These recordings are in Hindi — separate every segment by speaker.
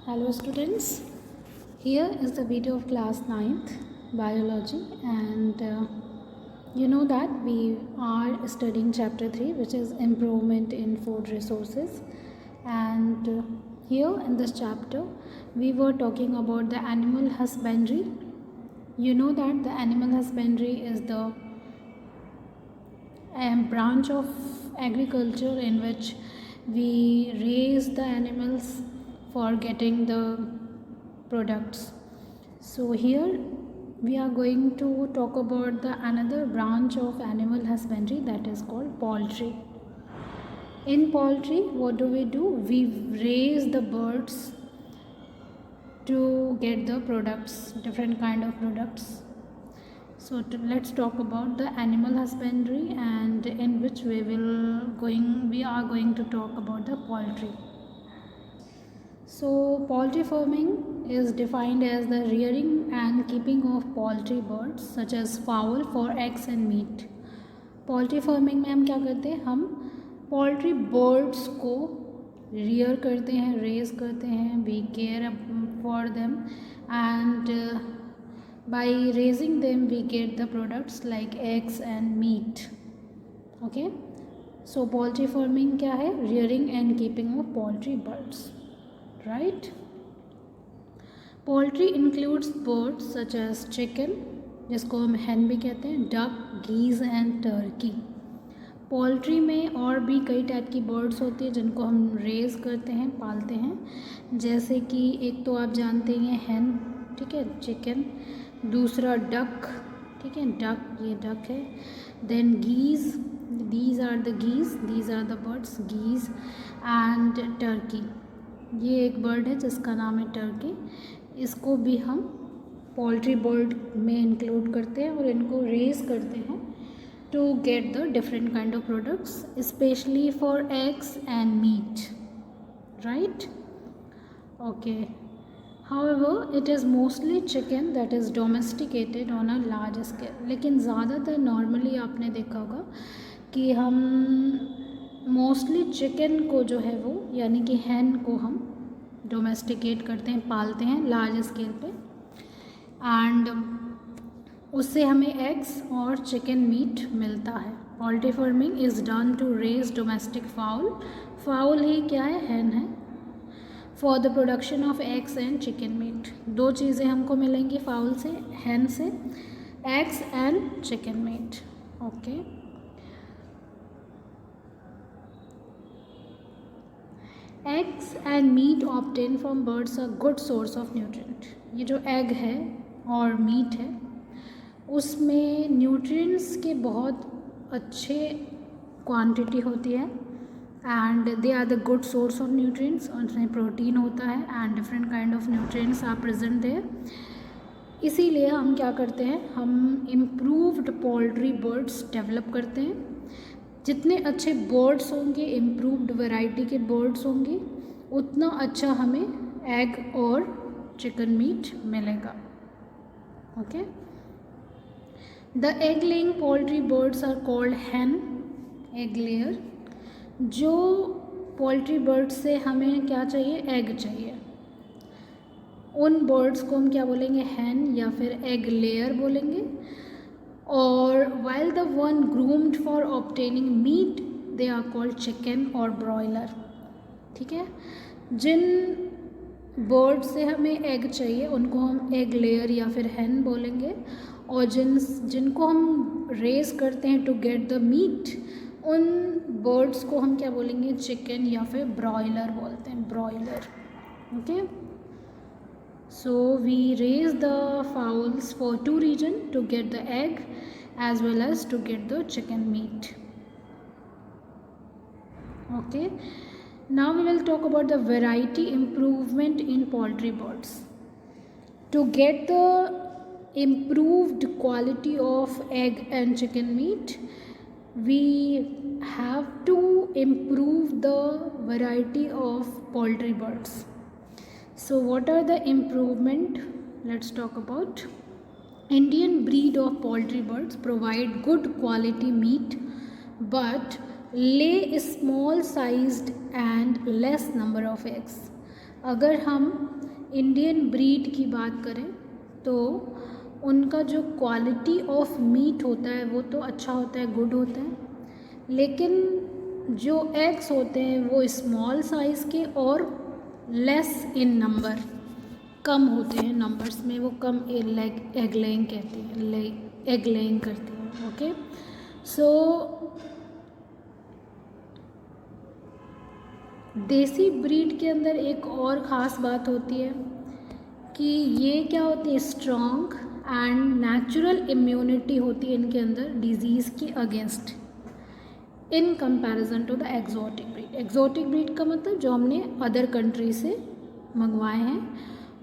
Speaker 1: Hello students, here is the video of class 9th biology and you know that we are studying chapter 3 which is improvement in food resources and here in this chapter we were talking about the animal husbandry. You know that the animal husbandry is the branch of agriculture in which we raise the animals for getting the products. So here we are going to talk about the another branch of animal husbandry, that is called poultry. In poultry, what do? We raise the birds to get the products, different kind of products. So let's talk about the animal husbandry, and in which we are going to talk about the poultry. So poultry farming is defined as the rearing and keeping of poultry birds such as fowl for eggs and meat. Poultry farming में हम क्या करते हैं, हम पोल्ट्री बर्ड्स को रियर करते हैं, रेज करते हैं, we care for them and by raising them we get the products like eggs and meat. Okay, so poultry farming क्या है, rearing and keeping of poultry birds, right? Poultry includes birds such as chicken, जिसको हम hen भी कहते हैं, duck, geese and turkey. Poultry में और भी कई टाइप की बर्ड्स होती है जिनको हम रेज करते हैं, पालते हैं, जैसे कि एक तो आप जानते हैं hen, ठीक है, चिकन, दूसरा डक, ठीक है, डक, ये डक है, then geese, these are the geese, these are the birds, geese and turkey, ये एक बर्ड है जिसका नाम है टर्की. इसको भी हम पोल्ट्री बर्ड में इंक्लूड करते हैं और इनको रेज करते हैं to get the different kind of products, especially for eggs and meat, right? Okay, however it is mostly chicken that is domesticated on a large scale. लेकिन ज़्यादातर नॉर्मली आपने देखा होगा कि हम मोस्टली चिकन को जो है वो यानी कि hen को हम डोमेस्टिकेट करते हैं, पालते हैं लार्ज स्केल पे, एंड उससे हमें एग्स और चिकन मीट मिलता है. Poultry farming is done to raise domestic fowl, fowl ही क्या है, hen है, for the production of eggs and chicken meat. दो चीज़ें हमको मिलेंगी फाउल से, hen से, eggs and chicken meat. Okay, eggs and meat obtain from birds a good source of nutrient. ये जो एग है और मीट है उसमें न्यूट्रिएंट्स के बहुत अच्छे क्वांटिटी होती है and they are the good source of nutrients. उसमें प्रोटीन होता है and different kind of nutrients are present there. इसीलिए हम क्या करते हैं, हम इम्प्रूव्ड पोल्ट्री बर्ड्स डेवलप करते हैं. जितने अच्छे बर्ड्स होंगे, इम्प्रूव्ड वैरायटी के बर्ड्स होंगे, उतना अच्छा हमें एग और चिकन मीट मिलेगा. Okay, the egg laying poultry birds are called hen, egg layer. जो पोल्ट्री बर्ड्स से हमें क्या चाहिए, एग चाहिए, उन बर्ड्स को हम क्या बोलेंगे, hen या फिर एग लेयर बोलेंगे. और while the one groomed for obtaining meat they are called chicken और ब्रॉयलर. ठीक है, जिन बर्ड से हमें एग चाहिए उनको हम एग लेयर या फिर hen बोलेंगे, और जिनको हम रेस करते हैं टू गेट द मीट, उन बर्ड्स को हम क्या बोलेंगे, चिकन या फिर ब्रॉयलर बोलते हैं, broiler. Okay, so we raise the fowls for two reason, to get the egg as well as to get the chicken meat. Okay, now we will talk about the variety improvement in poultry birds. To get the improved quality of egg and chicken meat, we have to improve the variety of poultry birds. So what are the improvement? Let's talk about Indian breed of poultry birds provide good quality meat but lay small sized and less number of eggs. अगर हम इंडियन ब्रीड की बात करें तो उनका जो क्वालिटी ऑफ मीट होता है वो तो अच्छा होता है, गुड होता है, लेकिन जो एग्स होते हैं वो स्मॉल साइज़ के और लेस इन नंबर, कम होते हैं नंबर्स में, वो कम एग लेइंग कहती हैं, एग लेइंग करती हैं। ओके, सो देसी ब्रीड के अंदर एक और ख़ास बात होती है कि ये क्या होती है, स्ट्रॉन्ग एंड नेचुरल इम्यूनिटी होती है इनके अंदर डिजीज़ के against in comparison to the exotic breed. Exotic breed का मतलब जो हमने अदर कंट्री से मंगवाए हैं,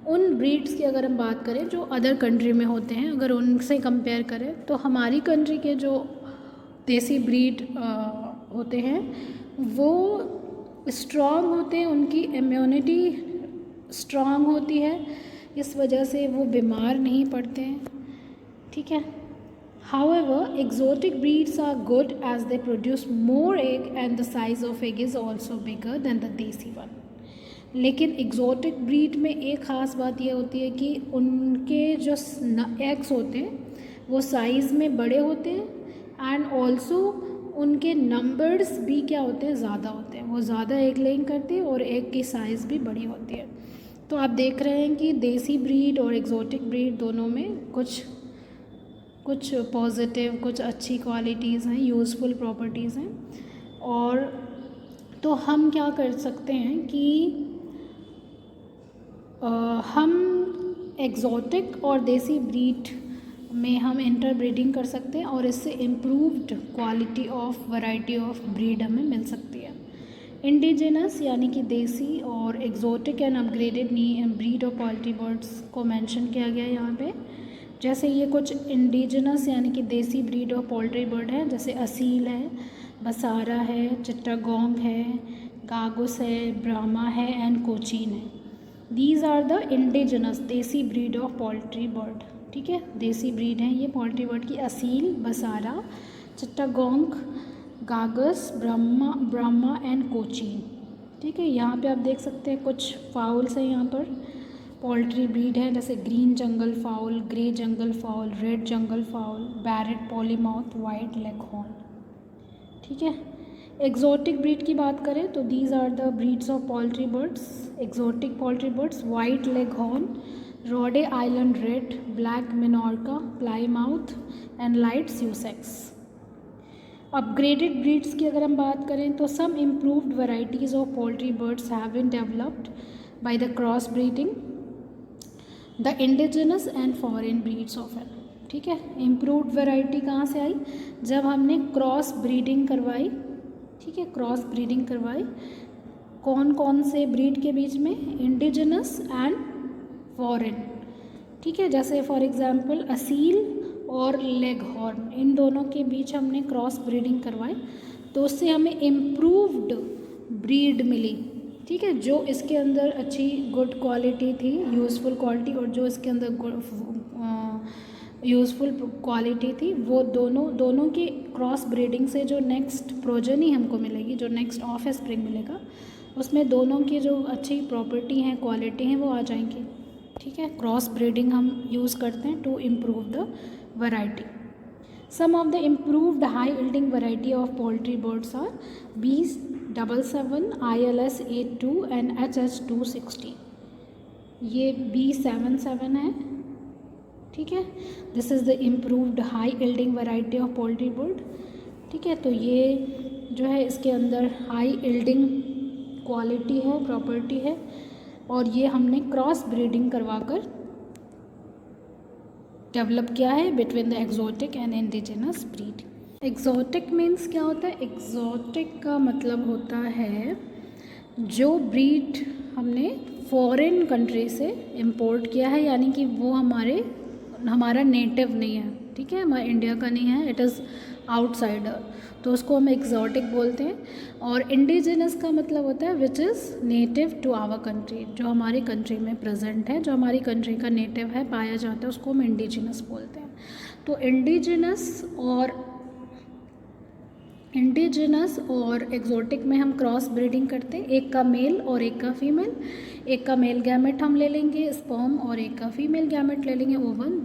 Speaker 1: उन ब्रीड्स की अगर हम बात करें जो अदर कंट्री में होते हैं, अगर उनसे कंपेयर करें तो हमारी कंट्री के जो देसी ब्रीड होते हैं वो स्ट्रॉन्ग होते हैं, उनकी इम्यूनिटी स्ट्रॉन्ग होती है, इस वजह से वो बीमार नहीं पड़ते हैं। ठीक है, however exotic breeds are good as they produce more egg and the size of egg is also bigger than the देसी one। लेकिन एग्जॉटिक ब्रीड में एक ख़ास बात यह होती है कि उनके जो एग्स होते हैं वो साइज़ में बड़े होते हैं एंड ऑल्सो उनके नंबर्स भी क्या होते हैं, ज़्यादा होते हैं, वो ज़्यादा एग लेइंग करते हैं और एग की साइज़ भी बड़ी होती है। तो आप देख रहे हैं कि देसी ब्रीड और एग्जॉटिक ब्रीड दोनों में कुछ पॉजिटिव, कुछ अच्छी क्वालिटीज़ हैं, यूज़फुल प्रॉपर्टीज़ हैं। और तो हम क्या कर सकते हैं कि हम एग्जॉटिक और देसी ब्रीड में हम इंटरब्रीडिंग कर सकते हैं और इससे improved quality of variety of breed हमें मिल सकती है। इंडिजिनस यानी कि देसी और exotic and upgraded breed of poultry birds को मेंशन किया गया है यहाँ पे। जैसे ये कुछ इंडिजिनस यानी कि देसी ब्रीड ऑफ पोल्ट्री बर्ड है, जैसे असील है, बसारा है, चिट्टागोंग है, गागुस है, ब्राह्मा है एंड कोचीन है। दीज आर द इंडिजिनस देसी ब्रीड ऑफ पोल्ट्री बर्ड। ठीक है, देसी ब्रीड है ये पोल्ट्री बर्ड की, असील, बसारा, चिट्टागोंग, गागस, ब्राह्मा एंड कोचीन। ठीक है, यहाँ पे आप देख सकते हैं कुछ फाउल्स हैं यहाँ पर पोल्ट्री ब्रीड है, जैसे green jungle fowl, grey jungle fowl, red jungle fowl, barred Plymouth, white leghorn. ठीक है, एग्जॉटिक ब्रीड की बात करें तो these are the breeds of poultry birds, exotic poultry birds, white leghorn, Rhode Island red, black Minorca, Plymouth and light Sussex. Upgraded breeds की अगर हम बात करें तो some improved varieties of poultry birds have been developed by the cross breeding the indigenous and foreign breeds of hen. ठीक है, इम्प्रूव्ड वैरायटी कहाँ से आई, जब हमने क्रॉस ब्रीडिंग करवाई। ठीक है, क्रॉस ब्रीडिंग करवाई कौन कौन से ब्रीड के बीच में, इंडिजिनस एंड फॉरेन। ठीक है, जैसे फॉर एग्जांपल असील और लेगहॉर्न, इन दोनों के बीच हमने क्रॉस ब्रीडिंग करवाई तो उससे हमें इम्प्रूव्ड ब्रीड मिली। ठीक है, जो इसके अंदर अच्छी गुड क्वालिटी थी, यूज़फुल क्वालिटी, और जो इसके अंदर यूज़फुल क्वालिटी थी, वो दोनों की क्रॉस ब्रीडिंग से जो नेक्स्ट प्रोजेनी हमको मिलेगी, जो नेक्स्ट ऑफ स्प्रिंग मिलेगा, उसमें दोनों की जो अच्छी प्रॉपर्टी हैं, क्वालिटी हैं, वो आ जाएंगी। ठीक है, क्रॉस ब्रीडिंग हम यूज़ करते हैं to improve the variety. Some of the improved high yielding variety of poultry birds are B77, ILS 82 and HH 260। ये B77 है। ठीक है, this is the improved high yielding variety of poultry bird. ठीक है, तो ये जो है इसके अंदर हाई यील्डिंग क्वालिटी है, प्रॉपर्टी है, और ये हमने क्रॉस ब्रीडिंग करवाकर डेवलप किया है between the exotic and indigenous breed. Exotic means क्या होता है, एग्जॉटिक का मतलब होता है जो ब्रीड हमने फॉरेन कंट्री से इंपोर्ट किया है, यानी कि वो हमारा नेटिव नहीं है। ठीक है, हमारा इंडिया का नहीं है, इट इज़ आउटसाइडर, तो उसको हम एग्जॉटिक बोलते हैं। और इंडिजिनस का मतलब होता है which is native to our country, जो हमारी कंट्री में प्रेजेंट है, जो हमारी कंट्री का नेटिव है, पाया जाता है, उसको हम इंडिजिनस बोलते हैं। तो इंडिजिनस और इंडिजिनस और एक्जोटिक में हम क्रॉस ब्रीडिंग करते हैं, एक का मेल और एक का फीमेल। एक का मेल गैमेट हम ले लेंगे स्पर्म और एक का फीमेल गैमेट ले लेंगे ओवन।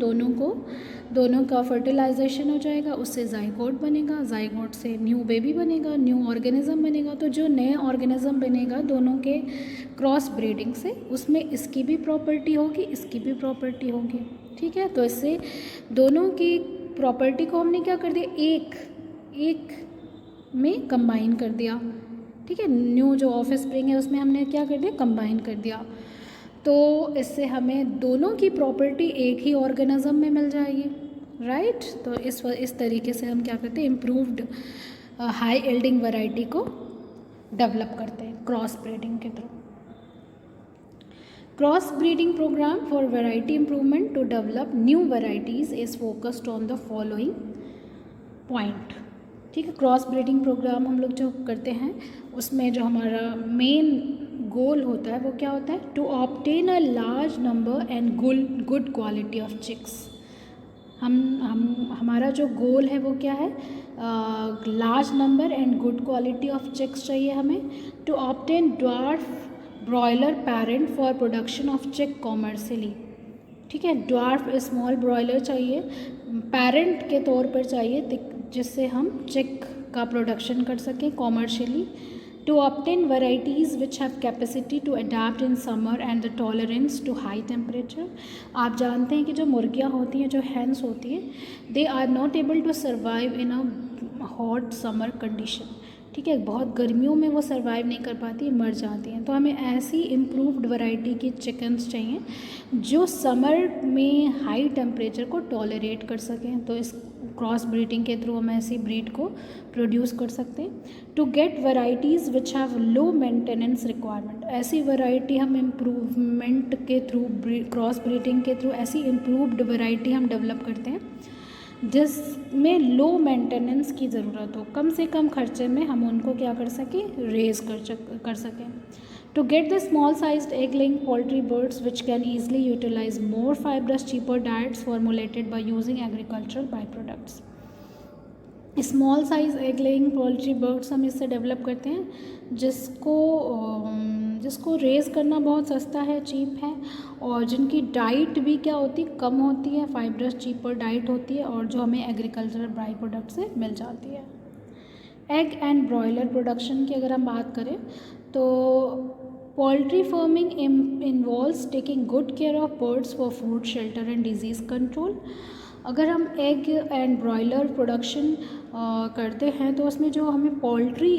Speaker 1: दोनों का फर्टिलाइजेशन हो जाएगा, उससे जाइगोट बनेगा, जाइगोट से न्यू बेबी बनेगा, न्यू ऑर्गेनिज्म बनेगा। तो जो नए ऑर्गेनिज्म बनेगा दोनों के क्रॉस ब्रीडिंग से, उसमें इसकी भी प्रॉपर्टी होगी, इसकी भी प्रॉपर्टी होगी। ठीक है, तो इससे दोनों की प्रॉपर्टी को हमने क्या कर दिया, एक में कंबाइन कर दिया। ठीक है, न्यू जो ऑफिस स्प्रिंग है उसमें हमने क्या कर दिया, कंबाइन कर दिया। तो इससे हमें दोनों की प्रॉपर्टी एक ही ऑर्गेनिज्म में मिल जाएगी, राइट। तो इस तरीके से हम क्या करते हैं, इम्प्रूव्ड हाई यील्डिंग वैरायटी को डेवलप करते हैं क्रॉस ब्रीडिंग के through. Cross breeding programme for variety improvement to develop new varieties is focused on the following point. ठीक है, क्रॉस ब्रीडिंग प्रोग्राम हम लोग जो करते हैं उसमें जो हमारा मेन गोल होता है वो क्या होता है, to obtain a large number and good quality of chicks. हमारा जो गोल है वो क्या है, large number and good quality of chicks चाहिए हमें, to obtain dwarf broiler parent for production of chick commercially. ठीक है, ड्वार्फ स्मॉल ब्रॉयलर चाहिए, पैरेंट के तौर पर चाहिए, जिससे हम चिक का प्रोडक्शन कर सकें commercially. To obtain varieties which have capacity to adapt in summer and the tolerance to high temperature. आप जानते हैं कि जो मुर्गियाँ होती हैं, जो हैंस होती हैं, they are not able to survive in a hot summer condition. ठीक है, बहुत गर्मियों में वो सर्वाइव नहीं कर पाती, मर जाती हैं। तो हमें ऐसी इम्प्रूव्ड वैरायटी की चिकन्स चाहिए जो समर में हाई टेम्परेचर को टॉलरेट कर सकें। तो इस क्रॉस ब्रीडिंग के थ्रू हम ऐसी ब्रीड को प्रोड्यूस कर सकते हैं। To get varieties which have low maintenance requirement, ऐसी वैरायटी हम इम्प्रूवमेंट के थ्रू, क्रॉस ब्रीडिंग के थ्रू ऐसी इम्प्रूव्ड वैरायटी हम डेवलप करते हैं जिसमें लो मेंटेनेंस की ज़रूरत हो, कम से कम खर्चे में हम उनको क्या कर सकें, रेज कर सकें। To get the small sized egg laying poultry birds which can easily utilise more fibrous cheaper diets formulated by using agricultural by products. Small size egg laying poultry birds हम इससे डेवलप करते हैं जिसको रेज़ करना बहुत सस्ता है, चीप है, और जिनकी डाइट भी क्या होती है, कम होती है, फाइब्रस चीपर डाइट होती है, और जो हमें एग्रीकल्चरल बाई प्रोडक्ट से मिल जाती है। एग एंड ब्रॉयलर प्रोडक्शन की अगर हम बात करें तो poultry farming involves taking good care of birds for food, shelter and disease control. अगर हम एग एंड ब्रॉयलर प्रोडक्शन करते हैं तो उसमें जो हमें पोल्ट्री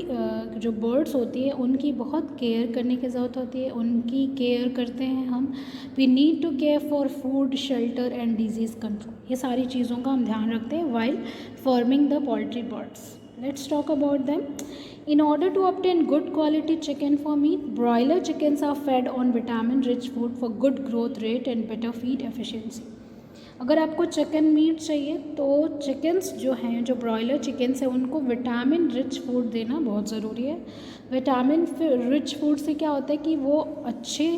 Speaker 1: जो बर्ड्स होती है उनकी बहुत केयर करने की ज़रूरत होती है, उनकी केयर करते हैं हम। We need to care for food, shelter and disease control, ये सारी चीज़ों का हम ध्यान रखते हैं while farming the poultry birds. Let's talk about them. In order to obtain good quality chicken for meat, broiler chickens are fed on vitamin-rich food for good growth rate and better feed efficiency. अगर आपको चिकन मीट चाहिए तो चिकन्स जो हैं, जो ब्रॉयलर चिकन्स हैं, उनको विटामिन रिच फूड देना बहुत ज़रूरी है। विटामिन रिच फूड से क्या होता है कि वो अच्छे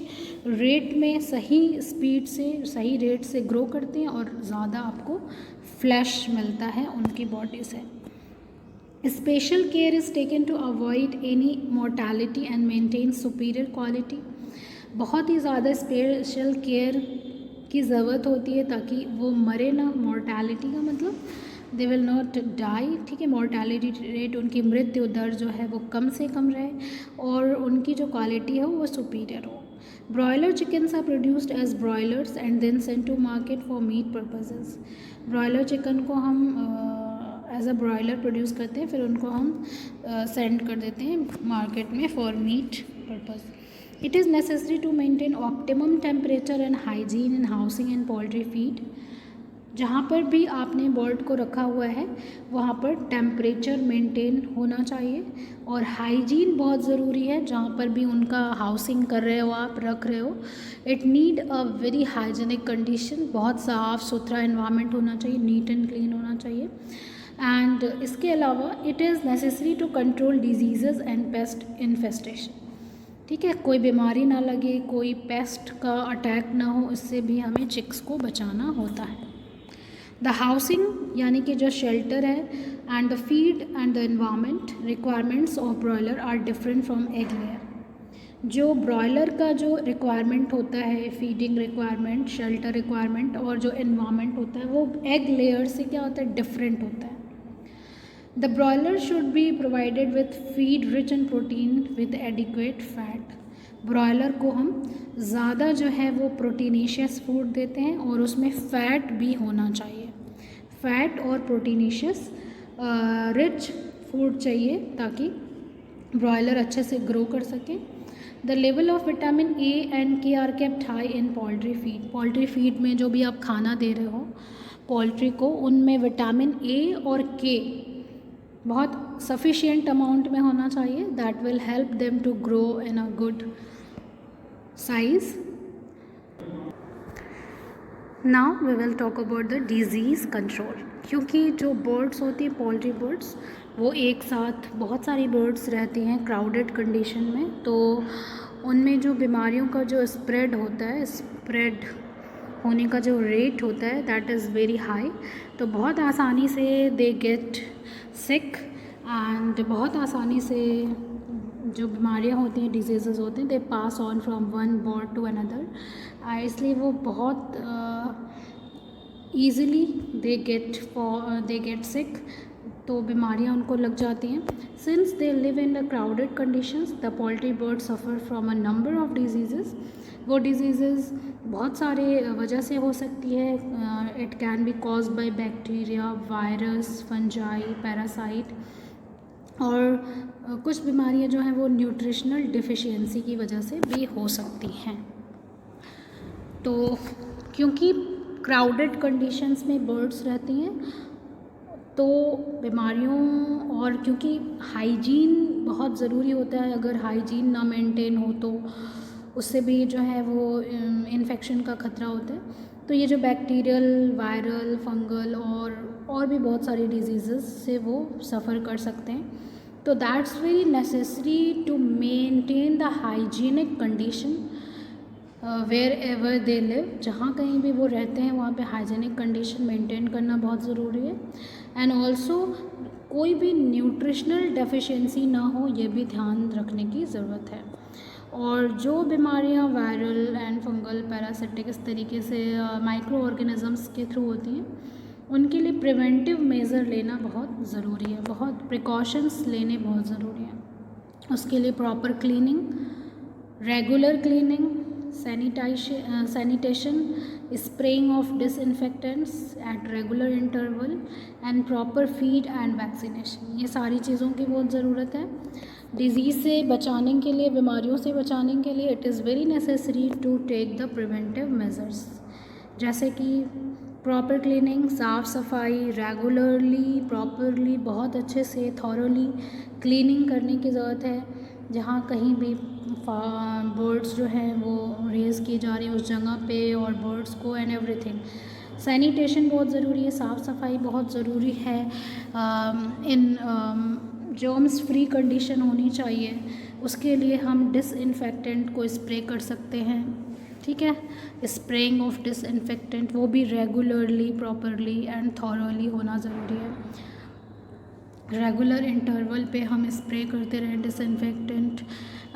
Speaker 1: रेट में, सही स्पीड से, सही रेट से ग्रो करते हैं और ज़्यादा आपको फ्लैश मिलता है उनकी बॉडी से। Special care is taken to avoid any mortality and maintain superior quality. बहुत ही ज़्यादा स्पेशल केयर की ज़रूरत होती है ताकि वो मरे ना। मॉर्टैलिटी का मतलब दे विल नॉट डाई। ठीक है, मॉर्टैलिटी रेट, उनकी मृत्यु दर जो है वो कम से कम रहे और उनकी जो क्वालिटी है वो सुपीरियर हो। Broiler chickens are produced as broilers and then send to market for meat purposes. Broiler chicken को हम एज अ ब्रॉयलर प्रोड्यूस करते हैं, फिर उनको हम सेंड कर देते हैं मार्केट में for meat purpose. It is necessary to maintain optimum temperature and hygiene in housing and poultry feed. जहाँ पर भी आपने बर्ड को रखा हुआ है वहाँ पर टेम्परेचर मेंटेन होना चाहिए और हाइजीन बहुत ज़रूरी है। जहाँ पर भी उनका हाउसिंग कर रहे हो, आप रख रहे हो, it need a very hygienic condition. बहुत साफ़ सुथरा इन्वायरमेंट होना चाहिए, नीट एंड क्लीन होना चाहिए। एंड इसके अलावा it is necessary to control disease and pest infestation. ठीक है, कोई बीमारी ना लगे, कोई पेस्ट का अटैक ना हो, इससे भी हमें चिक्स को बचाना होता है। द हाउसिंग यानी कि जो शेल्टर है and the feed and the environment requirements of broiler are different from egg layer. जो ब्रॉयलर का जो रिक्वायरमेंट होता है, फीडिंग रिक्वायरमेंट, शेल्टर रिक्वायरमेंट और जो एनवायरनमेंट होता है, वो एग लेयर से क्या होता है, डिफरेंट होता है। The broiler should be provided with feed rich in protein with adequate fat. Broiler को हम ज़्यादा जो है वो प्रोटीनेशियस फूड देते हैं और उसमें फ़ैट भी होना चाहिए, फ़ैट और प्रोटीनेशियस रिच फूड चाहिए ताकि ब्रॉयलर अच्छे से ग्रो कर सकें। The level of vitamin A and K are kept high in poultry feed. Poultry feed में जो भी आप खाना दे रहे हो पोल्ट्री को, उनमें विटामिन ए और के बहुत सफिशिएंट अमाउंट में होना चाहिए। That will help them to grow in a good size. Now we will talk about the disease control. क्योंकि जो बर्ड्स होती हैं, पोल्ट्री बर्ड्स, वो एक साथ बहुत सारी बर्ड्स रहती हैं क्राउडेड कंडीशन में, तो उनमें जो बीमारियों का जो स्प्रेड होता है, स्प्रेड होने का जो रेट होता है, दैट इज़ वेरी हाई। तो बहुत आसानी से दे गेट सिक एंड बहुत आसानी से जो बीमारियां होती हैं, डिजीज़ होते हैं, they pass on from one bird to another. इसलिए वो बहुत ईज़िली दे गेट सिक, तो बीमारियां उनको लग जाती हैं। Since they live in the crowded conditions, the poultry bird suffer from a number of disease. वो डिजीज़ बहुत सारे वजह से हो सकती है। It can be caused by bacteria, virus, fungi, parasite, और कुछ बीमारियां जो हैं वो न्यूट्रिशनल डिफिशियंसी की वजह से भी हो सकती हैं। तो क्योंकि क्राउडेड कंडीशंस में बर्ड्स रहती हैं तो बीमारियों, और क्योंकि हाइजीन बहुत ज़रूरी होता है, अगर हाइजीन ना मेंटेन हो तो उससे भी जो है वो इन्फेक्शन का ख़तरा होता है। तो ये जो बैक्टीरियल, वायरल, फंगल और भी बहुत सारी डिजीज़ से वो सफ़र कर सकते हैं। तो that's very necessary to maintain the hygienic condition where ever they live. जहाँ कहीं भी वो रहते हैं वहाँ पे हाइजीनिक कंडीशन मेंटेन करना बहुत ज़रूरी है। एंड ऑल्सो कोई भी न्यूट्रिशनल डेफिशिएंसी ना हो, ये भी ध्यान रखने की ज़रूरत है। और जो बीमारियाँ वायरल एंड फंगल, पैरासिटिक, इस तरीके से माइक्रो ऑर्गेनिज़म्स के थ्रू होती हैं, उनके लिए प्रिवेंटिव मेज़र लेना बहुत ज़रूरी है, बहुत प्रिकॉशंस लेने बहुत ज़रूरी है। उसके लिए proper cleaning, regular cleaning, sanitation, spraying of disinfectants at regular interval and proper feed and vaccination, ये सारी चीज़ों की बहुत ज़रूरत है। डिज़ीज़ से बचाने के लिए, बीमारियों से बचाने के लिए it is very necessary to take the preventive measures, जैसे कि प्रॉपर क्लीनिंग, साफ़ सफाई, रेगुलरली, प्रॉपरली, बहुत अच्छे से थॉरोली क्लीनिंग करने की ज़रूरत है। जहाँ कहीं भी बर्ड्स जो हैं वो रेज़ की जा रही है उस जगह पे, और बर्ड्स को एंड एवरीथिंग। सैनिटेशन बहुत ज़रूरी है, साफ़ सफाई बहुत ज़रूरी है। इन जर्म्स फ्री कंडीशन होनी चाहिए, उसके लिए हम डिसइंफेक्टेंट को स्प्रे कर सकते हैं, ठीक है। स्प्रेइंग ऑफ डिसइंफेक्टेंट वो भी रेगुलरली, प्रॉपरली एंड थॉरोली होना ज़रूरी है। रेगुलर इंटरवल पे हम स्प्रे करते रहें डिसइंफेक्टेंट।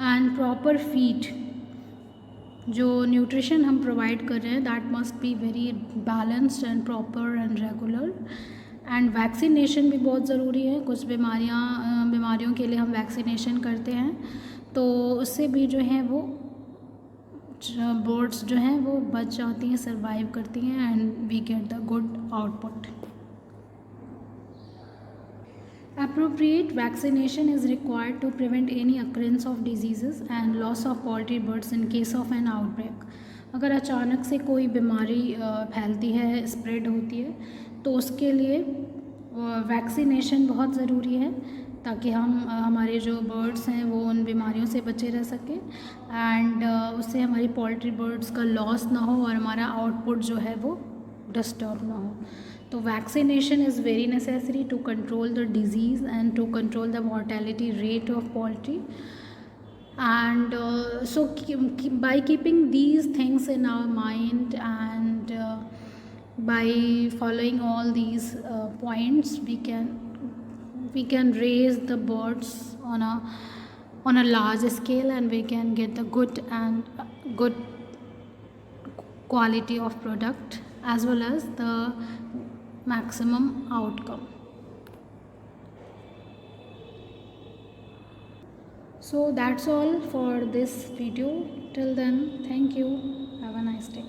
Speaker 1: एंड प्रॉपर फीड, जो न्यूट्रिशन हम प्रोवाइड कर रहे हैं, that must be very balanced and proper and regular. And vaccination भी बहुत ज़रूरी है। कुछ बीमारियों के लिए हम वैक्सीनेशन करते हैं, तो उससे भी जो है वो बर्ड्स जो हैं वो बच जाती हैं, सर्वाइव करती हैं, and we get the good output. Appropriate vaccination is required to prevent any occurrence of diseases and loss of poultry birds in case of an outbreak. अगर अचानक से कोई बीमारी फैलती है, स्प्रेड होती है, तो उसके लिए वैक्सीनेशन बहुत ज़रूरी है, ताकि हमारे जो बर्ड्स हैं वो उन बीमारियों से बचे रह सकें, एंड उससे हमारी पोल्ट्री बर्ड्स का लॉस ना हो और हमारा आउटपुट जो है वो डिस्टर्ब ना हो। तो vaccination is very necessary to control the disease and to control the mortality rate of poultry. And so by keeping these things in our mind and by following all these points, we can raise the birds on a large scale, and we can get the good quality of product as well as the maximum outcome. So that's all for this video. Till then, thank you. Have a nice day.